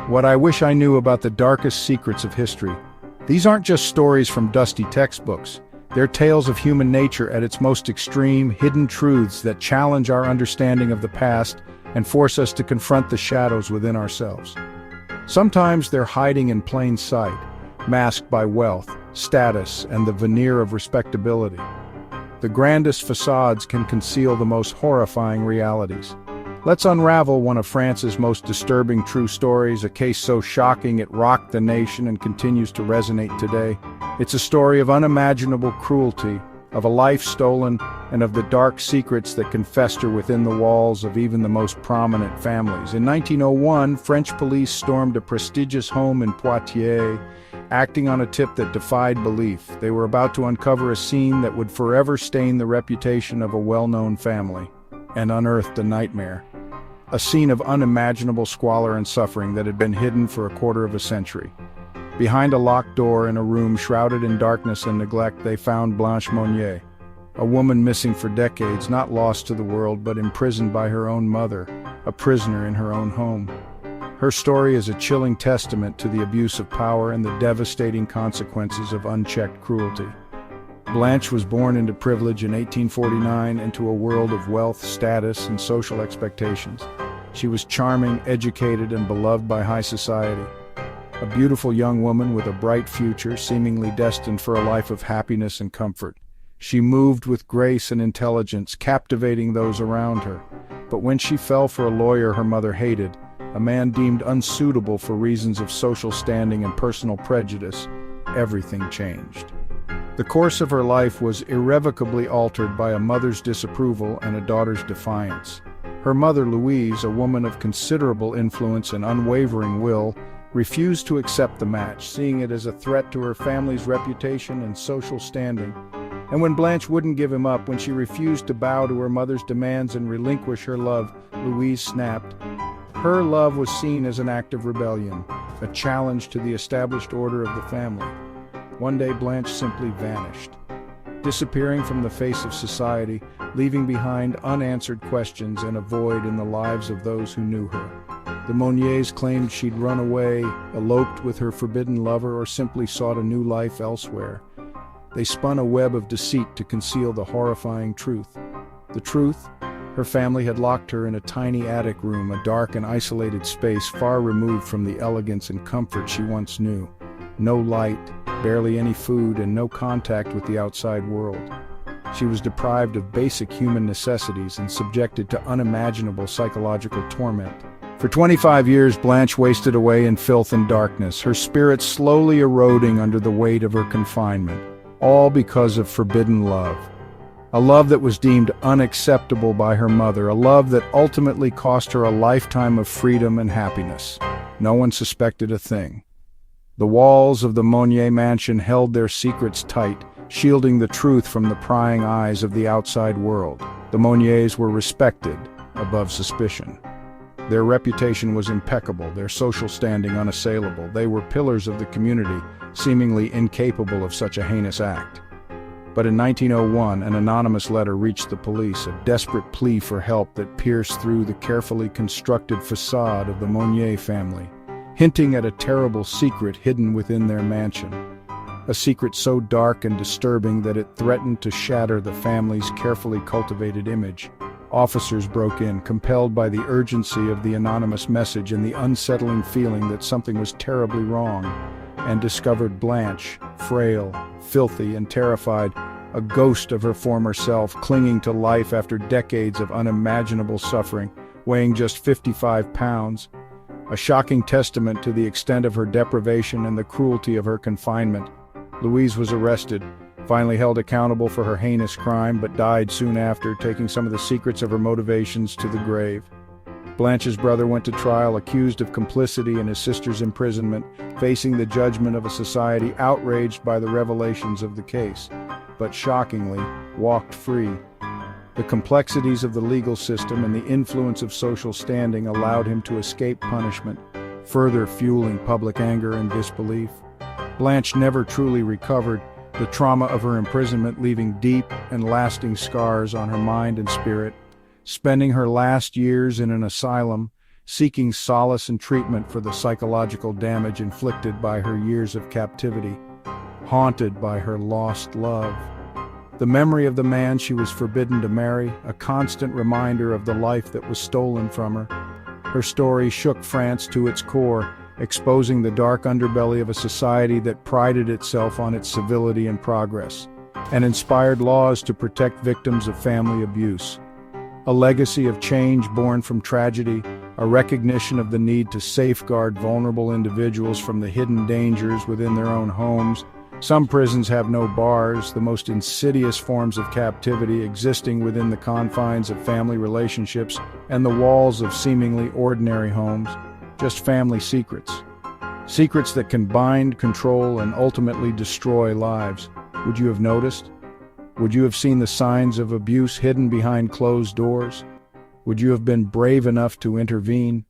What I wish I knew about the darkest secrets of history. These aren't just stories from dusty textbooks. They're tales of human nature at its most extreme, hidden truths that challenge our understanding of the past and force us to confront the shadows within ourselves. Sometimes they're hiding in plain sight, masked by wealth, status, and the veneer of respectability. The grandest facades can conceal the most horrifying realities. Let's unravel one of France's most disturbing true stories, a case so shocking it rocked the nation and continues to resonate today. It's a story of unimaginable cruelty, of a life stolen, and of the dark secrets that can fester within the walls of even the most prominent families. In 1901, French police stormed a prestigious home in Poitiers, acting on a tip that defied belief. They were about to uncover a scene that would forever stain the reputation of a well-known family, and unearthed a nightmare. A scene of unimaginable squalor and suffering that had been hidden for a quarter of a century. Behind a locked door in a room shrouded in darkness and neglect, they found Blanche Monnier, a woman missing for decades, not lost to the world, but imprisoned by her own mother, a prisoner in her own home. Her story is a chilling testament to the abuse of power and the devastating consequences of unchecked cruelty. Blanche was born into privilege in 1849, into a world of wealth, status, and social expectations. She was charming, educated, and beloved by high society. A beautiful young woman with a bright future, seemingly destined for a life of happiness and comfort. She moved with grace and intelligence, captivating those around her. But when she fell for a lawyer her mother hated, a man deemed unsuitable for reasons of social standing and personal prejudice, everything changed. The course of her life was irrevocably altered by a mother's disapproval and a daughter's defiance. Her mother, Louise, a woman of considerable influence and unwavering will, refused to accept the match, seeing it as a threat to her family's reputation and social standing. And when Blanche wouldn't give him up, when she refused to bow to her mother's demands and relinquish her love, Louise snapped. Her love was seen as an act of rebellion, a challenge to the established order of the family. One day Blanche simply vanished, disappearing from the face of society, leaving behind unanswered questions and a void in the lives of those who knew her. The Monniers claimed she'd run away, eloped with her forbidden lover, or simply sought a new life elsewhere. They spun a web of deceit to conceal the horrifying truth. The truth? Her family had locked her in a tiny attic room, a dark and isolated space far removed from the elegance and comfort she once knew. No light, barely any food, and no contact with the outside world. She was deprived of basic human necessities and subjected to unimaginable psychological torment. For 25 years, Blanche wasted away in filth and darkness, her spirit slowly eroding under the weight of her confinement, all because of forbidden love. A love that was deemed unacceptable by her mother, a love that ultimately cost her a lifetime of freedom and happiness. No one suspected a thing. The walls of the Monnier mansion held their secrets tight, shielding the truth from the prying eyes of the outside world. The Monniers were respected above suspicion. Their reputation was impeccable, their social standing unassailable. They were pillars of the community, seemingly incapable of such a heinous act. But in 1901, an anonymous letter reached the police, a desperate plea for help that pierced through the carefully constructed facade of the Monnier family, hinting at a terrible secret hidden within their mansion. A secret so dark and disturbing that it threatened to shatter the family's carefully cultivated image. Officers broke in, compelled by the urgency of the anonymous message and the unsettling feeling that something was terribly wrong, and discovered Blanche, frail, filthy, and terrified, a ghost of her former self, clinging to life after decades of unimaginable suffering, weighing just 55 pounds. A shocking testament to the extent of her deprivation and the cruelty of her confinement. Louise was arrested, finally held accountable for her heinous crime, but died soon after, taking some of the secrets of her motivations to the grave. Blanche's brother went to trial, accused of complicity in his sister's imprisonment, facing the judgment of a society outraged by the revelations of the case, but shockingly, walked free. The complexities of the legal system and the influence of social standing allowed him to escape punishment, further fueling public anger and disbelief. Blanche never truly recovered, the trauma of her imprisonment leaving deep and lasting scars on her mind and spirit. Spending her last years in an asylum, seeking solace and treatment for the psychological damage inflicted by her years of captivity, haunted by her lost love. The memory of the man she was forbidden to marry, a constant reminder of the life that was stolen from her. Her story shook France to its core, exposing the dark underbelly of a society that prided itself on its civility and progress, and inspired laws to protect victims of family abuse. A legacy of change born from tragedy, a recognition of the need to safeguard vulnerable individuals from the hidden dangers within their own homes. Some prisons have no bars, the most insidious forms of captivity existing within the confines of family relationships and the walls of seemingly ordinary homes, just family secrets. Secrets that can bind, control, and ultimately destroy lives. Would you have noticed? Would you have seen the signs of abuse hidden behind closed doors? Would you have been brave enough to intervene?